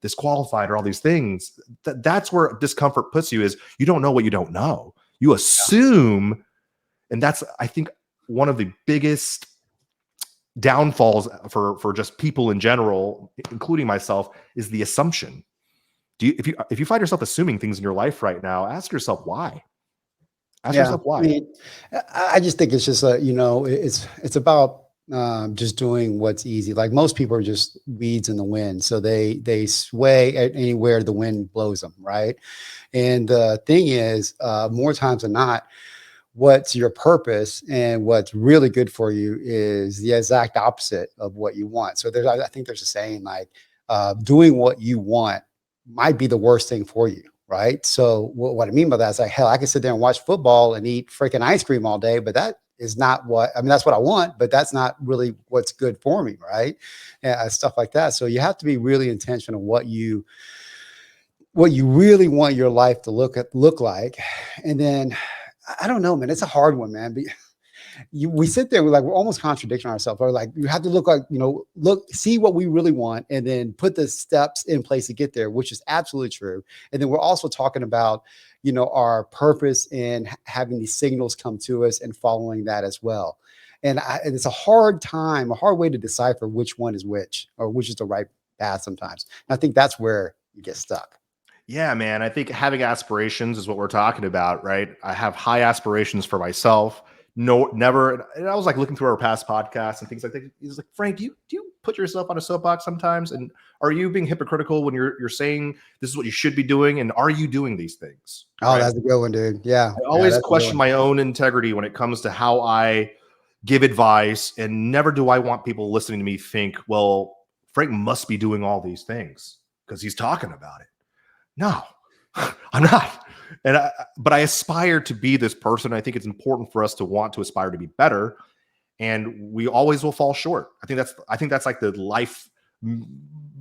[SPEAKER 2] disqualified or all these things. That's where discomfort puts you, is you don't know what you don't know. You assume, and that's, I think, one of the biggest downfalls for just people in general, including myself, is the assumption. If you find yourself assuming things in your life right now, ask yourself why. Ask yourself why.
[SPEAKER 1] I mean, I just think it's just it's about just doing what's easy. Like most people are just weeds in the wind, so they sway anywhere the wind blows them, right? And the thing is, more times than not, what's your purpose and what's really good for you is the exact opposite of what you want. So I think there's a saying like, doing what you want might be the worst thing for you, right? So what I mean by that is like, hell, I can sit there and watch football and eat freaking ice cream all day, but that is not that's what I want, but that's not really what's good for me, right? Stuff like that. So you have to be really intentional what you really want your life to look like. And then I don't know, man. It's a hard one, man. But we sit there, we're almost contradicting ourselves. Or like, you have to look like, see what we really want and then put the steps in place to get there, which is absolutely true. And then we're also talking about, our purpose and having these signals come to us and following that as well. And it's a hard way to decipher which one is which, or which is the right path sometimes. And I think that's where you get stuck.
[SPEAKER 2] Yeah, man. I think having aspirations is what we're talking about, right? I have high aspirations for myself, No, never. And I was like looking through our past podcasts and things like that. He's like, Frank, do you put yourself on a soapbox sometimes? And are you being hypocritical when you're saying this is what you should be doing? And are you doing these things?
[SPEAKER 1] Oh,
[SPEAKER 2] Right.
[SPEAKER 1] that's a good one, dude. Yeah.
[SPEAKER 2] I always
[SPEAKER 1] That's a good
[SPEAKER 2] question
[SPEAKER 1] one.
[SPEAKER 2] my own integrity when it comes to how I give advice, and never do I want people listening to me think, well, Frank must be doing all these things because he's talking about it. No, I'm not. But I aspire to be this person. I think it's important for us to want to aspire to be better, and we always will fall short. I think that's like the life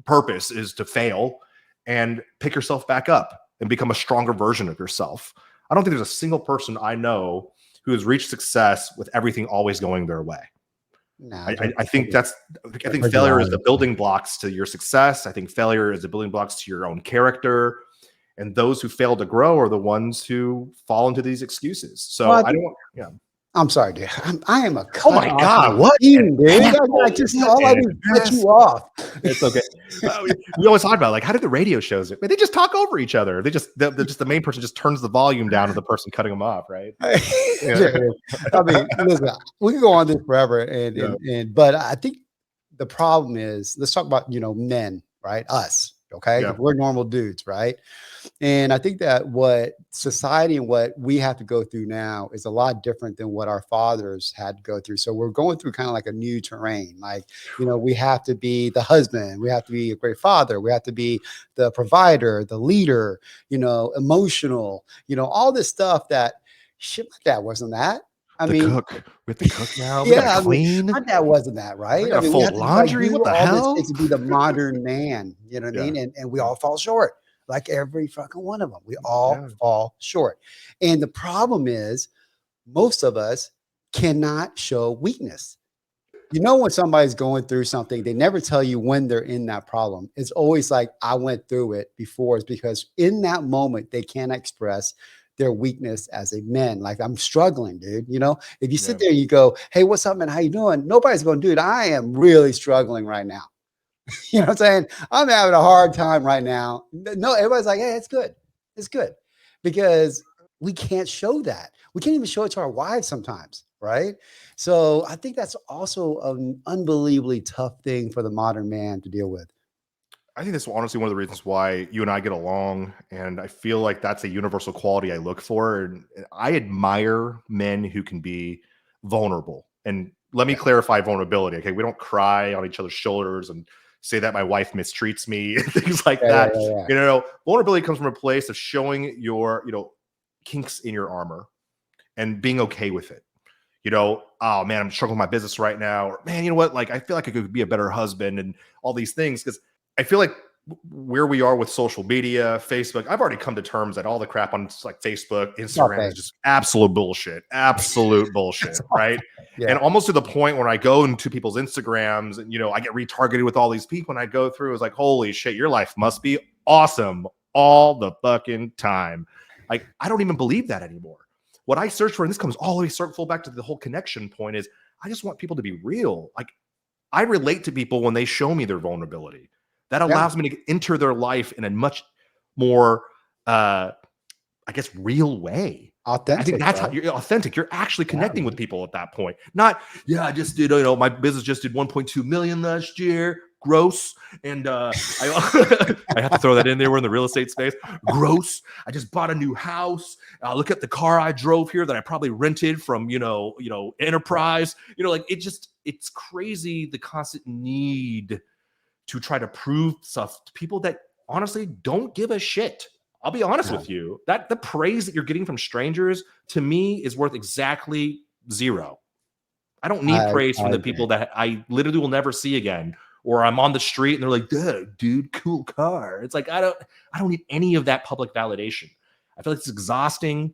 [SPEAKER 2] purpose, is to fail and pick yourself back up and become a stronger version of yourself. I don't think there's a single person I know who has reached success with everything always going their way.
[SPEAKER 1] Nah,
[SPEAKER 2] I think failure is the building blocks to your success. I think failure is the building blocks to your own character. And those who fail to grow are the ones who fall into these excuses. So I don't want, yeah.
[SPEAKER 1] I'm sorry, dude. I am a
[SPEAKER 2] oh my God, what?
[SPEAKER 1] Dude. I just all I do is cut you off.
[SPEAKER 2] It's okay. We always talk about like, how did the radio shows it? They just talk over each other. The main person just turns the volume down to the person cutting them off, right?
[SPEAKER 1] Yeah. I mean, listen, we can go on this forever, but I think the problem is, let's talk about men, right? Us, okay?
[SPEAKER 2] Yeah.
[SPEAKER 1] We're normal dudes, right? And I think that what society and what we have to go through now is a lot different than what our fathers had to go through. So we're going through kind of like a new terrain. Like, we have to be the husband, we have to be a great father, we have to be the provider, the leader, emotional, all this stuff that shit, my dad wasn't that. I mean,
[SPEAKER 2] cook. We have to cook now. We
[SPEAKER 1] yeah,
[SPEAKER 2] gotta clean.
[SPEAKER 1] My dad wasn't that, right?
[SPEAKER 2] We gotta fold laundry. What the hell?
[SPEAKER 1] To be the modern man, you know what I mean? And we all fall short. Like every fucking one of them. We all fall short. And the problem is, most of us cannot show weakness. When somebody's going through something, they never tell you when they're in that problem. It's always like, I went through it before. It's because in that moment, they can't express their weakness as a man. Like, I'm struggling, dude. If you sit there and you go, hey, what's up, man? How you doing? Nobody's going, dude, I am really struggling right now. You know what I'm saying? I'm having a hard time right now. No, everybody's like, hey, it's good. It's good. Because we can't show that. We can't even show it to our wives sometimes, right? So I think that's also an unbelievably tough thing for the modern man to deal with.
[SPEAKER 2] I think that's honestly one of the reasons why you and I get along. And I feel like that's a universal quality I look for. And I admire men who can be vulnerable. And let me clarify vulnerability. Okay. We don't cry on each other's shoulders and say that my wife mistreats me, things like that. Vulnerability comes from a place of showing your, kinks in your armor and being okay with it. Oh man, I'm struggling with my business right now. Or man, you know what? Like, I feel like I could be a better husband and all these things. Because I feel like where we are with social media, Facebook, I've already come to terms that all the crap on like Facebook, Instagram is just absolute bullshit, right? Yeah. And almost to the point when I go into people's Instagrams and, I get retargeted with all these people and I go through, it's like, holy shit, your life must be awesome all the fucking time. Like, I don't even believe that anymore. What I search for, and this comes all the way full back to the whole connection point, is I just want people to be real. Like, I relate to people when they show me their vulnerability. That allows me to enter their life in a much more, real way.
[SPEAKER 1] Authentic.
[SPEAKER 2] I think that's how you're authentic. You're actually connecting with people at that point. Not, I just did, my business just did 1.2 million last year. Gross. And I have to throw that in there. We're in the real estate space. Gross. I just bought a new house. Look at the car I drove here that I probably rented from, Enterprise. It's crazy, the constant need to try to prove stuff to people that honestly don't give a shit. I'll be honest with you. That the praise that you're getting from strangers, to me, is worth exactly zero. I don't need praise from the people that I literally will never see again. Or I'm on the street and they're like, dude, cool car. It's like, I don't need any of that public validation. I feel like it's exhausting.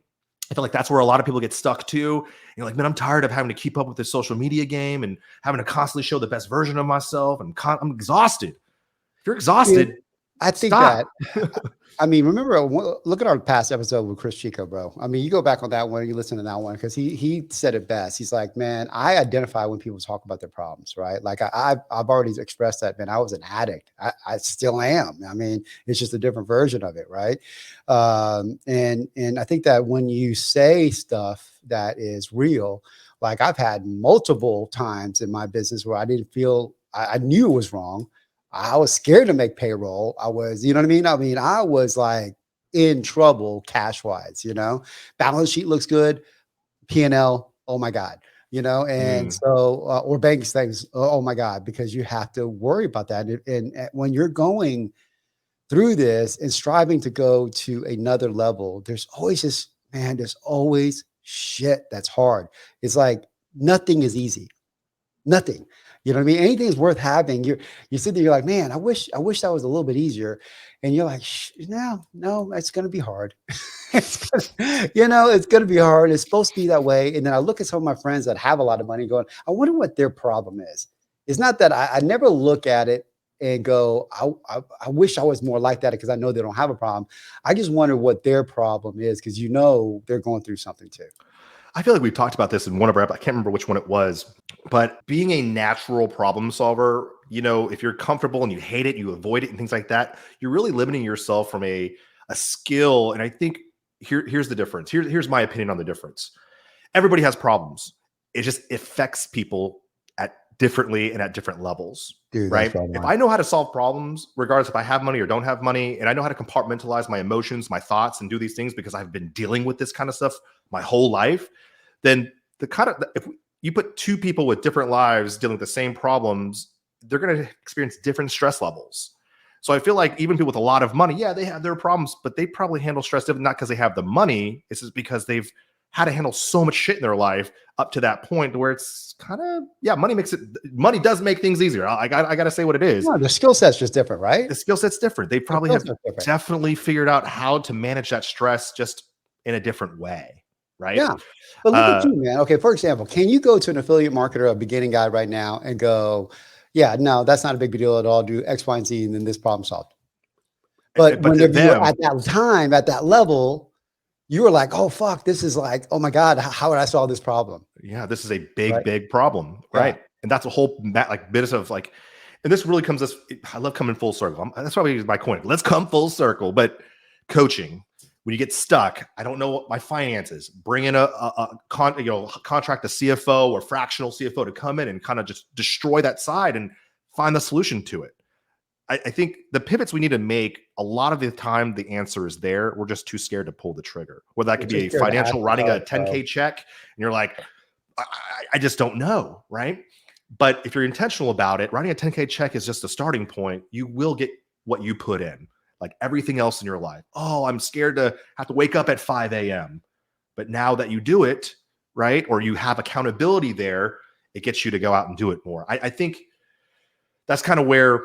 [SPEAKER 2] I feel like that's where a lot of people get stuck too. You're like, man, I'm tired of having to keep up with this social media game and having to constantly show the best version of myself. And I'm exhausted. If you're exhausted,
[SPEAKER 1] I think
[SPEAKER 2] Stop.
[SPEAKER 1] that I mean, remember, look at our past episode with Chris Chico, bro. I mean, you go back on that one, you listen to that one because he said it best. He's like, man, I identify when people talk about their problems, right? Like I've already expressed that, man. I was an addict. I still am. I mean, it's just a different version of it, right? And I think that when you say stuff that is real, like I've had multiple times in my business where I didn't feel I knew it was wrong. I was scared to make payroll. I was, you know what I mean? I mean, I was like in trouble cash wise, balance sheet looks good, P&L, oh my God, and
[SPEAKER 2] Mm.
[SPEAKER 1] so, or bank things, oh my God, because you have to worry about that. And when you're going through this and striving to go to another level, there's always this, man, there's always shit that's hard. It's like nothing is easy. Nothing. You know what I mean? Anything is worth having. You sit there, you're like, man, I wish that was a little bit easier. And you're like, no, it's gonna be hard. It's gonna be hard. It's supposed to be that way. And then I look at some of my friends that have a lot of money going, I wonder what their problem is. It's not that I never look at it and go, I wish I was more like that because I know they don't have a problem. I just wonder what their problem is because they're going through something too.
[SPEAKER 2] I feel like we've talked about this in one of our, I can't remember which one it was, but being a natural problem solver, if you're comfortable and you hate it, you avoid it and things like that, you're really limiting yourself from a skill. And I think here's the difference. Here's my opinion on the difference. Everybody has problems. It just affects people at differently and at different levels.
[SPEAKER 1] Dude,
[SPEAKER 2] right?
[SPEAKER 1] that's right
[SPEAKER 2] If
[SPEAKER 1] on.
[SPEAKER 2] I know how to solve problems, regardless if I have money or don't have money, and I know how to compartmentalize my emotions, my thoughts, and do these things because I've been dealing with this kind of stuff my whole life, then if you put two people with different lives dealing with the same problems, they're going to experience different stress levels. So I feel like even people with a lot of money, yeah, they have their problems, but they probably handle stress different, not because they have the money. It's just because they've had to handle so much shit in their life up to that point where it's kind of, money does make things easier. I got to say what it is.
[SPEAKER 1] No, the skill set's just different, right?
[SPEAKER 2] The skill set's different. They probably have definitely figured out how to manage that stress just in a different way. Right.
[SPEAKER 1] Yeah. But look at you, man. Okay. For example, can you go to an affiliate marketer, a beginning guy right now and go, yeah, no, that's not a big deal at all. Do X, Y, and Z, and then this problem solved. But whenever you're at that time, at that level, you were like, oh, fuck, this is like, oh my God, how would I solve this problem?
[SPEAKER 2] Yeah. This is a big problem. Right.
[SPEAKER 1] Yeah.
[SPEAKER 2] And that's a whole bit of like, and this really comes, I love coming full circle. That's probably my coin. Let's come full circle. But coaching, when you get stuck, I don't know what my finances, bring in contract a CFO or fractional CFO to come in and kind of just destroy that side and find the solution to it. I think the pivots we need to make, a lot of the time, the answer is there. We're just too scared to pull the trigger. Whether that could be a financial, writing a 10K check, and you're like, I just don't know, right? But if you're intentional about it, writing a 10K check is just a starting point. You will get what you put in, like everything else in your life. Oh, I'm scared to have to wake up at 5 a.m. But now that you do it, right, or you have accountability there, it gets you to go out and do it more. I think that's kind of where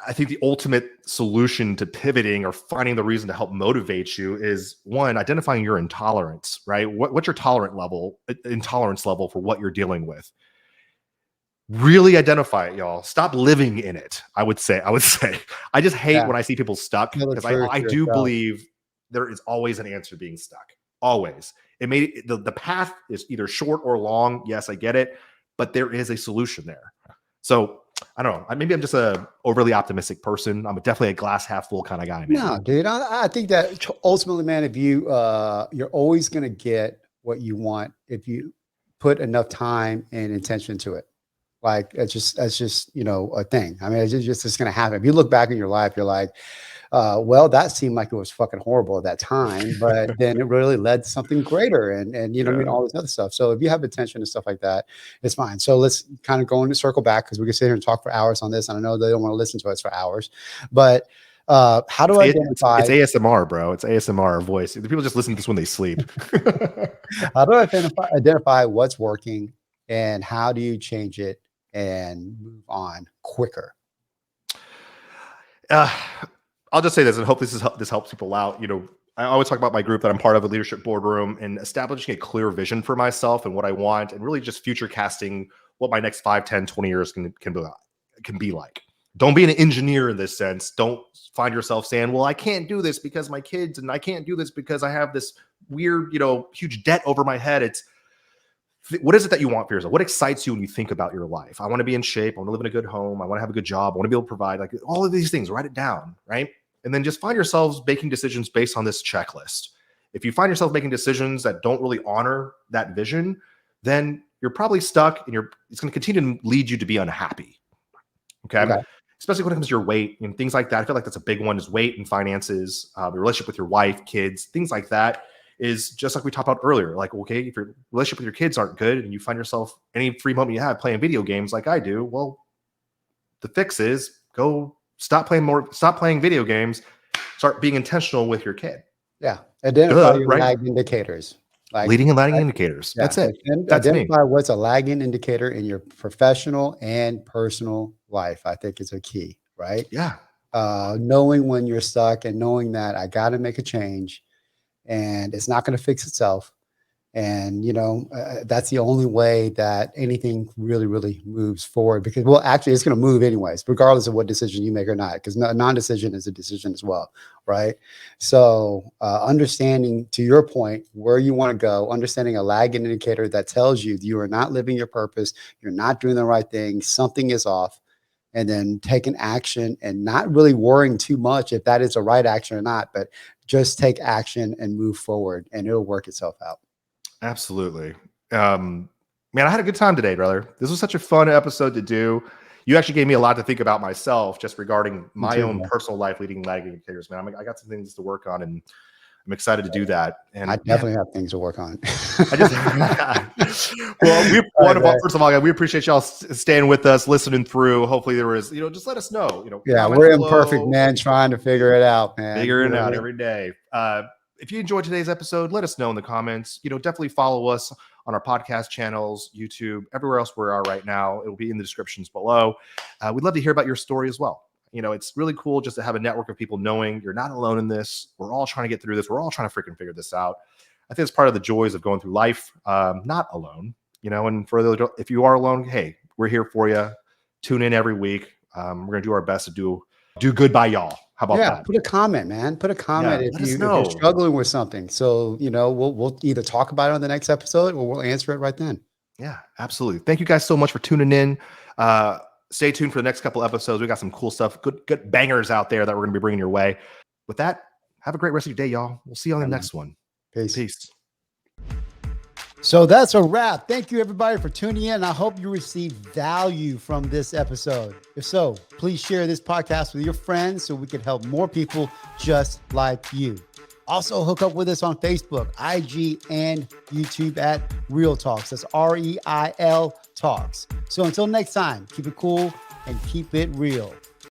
[SPEAKER 2] I think the ultimate solution to pivoting or finding the reason to help motivate you is, one, identifying your intolerance, right? What's your intolerance level for what you're dealing with? Really identify it, y'all. Stop living in it. I would say. I just hate when I see people stuck because I do believe there is always an answer being stuck. Always. The path is either short or long. Yes, I get it, but there is a solution there. So I don't know. Maybe I'm just a overly optimistic person. I'm definitely a glass half full kind of guy, man.
[SPEAKER 1] No, dude. I think that ultimately, man, if you're always going to get what you want if you put enough time and intention to it. Like that's just a thing. I mean, it's going to happen. If you look back in your life, you're like, well, that seemed like it was fucking horrible at that time, but then it really led to something greater and you know what I mean, all this other stuff. So if you have attention and stuff like that, it's fine. So let's kind of go into circle back because we can sit here and talk for hours on this. And I know they don't want to listen to us for hours, but how do I identify?
[SPEAKER 2] It's ASMR, bro. It's ASMR voice. People just listen to this when they sleep.
[SPEAKER 1] How do I identify what's working and how do you change it and move on quicker?
[SPEAKER 2] I'll just say this and hope this helps people out. I always talk about my group that I'm part of, a leadership boardroom, and establishing a clear vision for myself and what I want, and really just future casting what my next 5, 10, 20 years can be like. Don't be an engineer in this sense. Don't find yourself saying, well, I can't do this because my kids, and I can't do this because I have this weird, huge debt over my head. It's what is it that you want for yourself? What excites you when you think about your life? I want to be in shape. I want to live in a good home. I want to have a good job. I want to be able to provide, like, all of these things. Write it down, right? And then just find yourselves making decisions based on this checklist. If you find yourself making decisions that don't really honor that vision, then you're probably stuck, and it's going to continue to lead you to be unhappy. Okay. Especially when it comes to your weight and things like that. I feel like that's a big one, is weight and finances, the relationship with your wife, kids, things like that. Is just like we talked about earlier. Like, okay, if your relationship with your kids aren't good and you find yourself any free moment you have playing video games like I do, well, the fix is go stop playing video games, start being intentional with your kid.
[SPEAKER 1] Yeah. Identify your lag indicators.
[SPEAKER 2] Like leading and lagging indicators. Yeah. That's it. That's
[SPEAKER 1] identify what's a lagging indicator in your professional and personal life, I think, is a key, right?
[SPEAKER 2] Yeah.
[SPEAKER 1] Knowing when you're stuck and knowing that I got to make a change and it's not going to fix itself. And, that's the only way that anything really, really moves forward, because, well, actually it's going to move anyways, regardless of what decision you make or not, because non-decision is a decision as well. Right. So understanding, to your point, where you want to go, understanding a lagging indicator that tells you you are not living your purpose, you're not doing the right thing, something is off, and then taking action and not really worrying too much if that is the right action or not, but just take action and move forward, and it'll work itself out.
[SPEAKER 2] Absolutely. Man, I had a good time today, brother. This was such a fun episode to do. You actually gave me a lot to think about myself, just regarding my own personal life, leading lagging indicators, man. I got some things to work on, and I'm excited to do that. And
[SPEAKER 1] I definitely have things to work on.
[SPEAKER 2] First of all, we appreciate y'all staying with us, listening through. Hopefully there was, just let us know,
[SPEAKER 1] yeah, we're imperfect, man, trying to figure it out, man.
[SPEAKER 2] Figuring it out every day. If you enjoyed today's episode, let us know in the comments. Definitely follow us on our podcast channels, YouTube, everywhere else we are right now. It will be in the descriptions below. We'd love to hear about your story as well. It's really cool just to have a network of people knowing you're not alone in this. We're all trying to get through this. We're all trying to freaking figure this out. I think it's part of the joys of going through life, not alone, and if you are alone, hey, we're here for you. Tune in every week. We're going to do our best to do good by y'all. How about that?
[SPEAKER 1] Put a comment, man. Put a comment if you're struggling with something. So, we'll either talk about it on the next episode or we'll answer it right then.
[SPEAKER 2] Yeah, absolutely. Thank you guys so much for tuning in. Stay tuned for the next couple episodes. We got some cool stuff, good bangers out there that we're going to be bringing your way. With that, have a great rest of your day, y'all. We'll see you on the next one. Peace.
[SPEAKER 1] So that's a wrap. Thank you, everybody, for tuning in. I hope you received value from this episode. If so, please share this podcast with your friends so we can help more people just like you. Also, hook up with us on Facebook, IG, and YouTube at Real Talks. That's REIL Talks. So until next time, keep it cool and keep it real.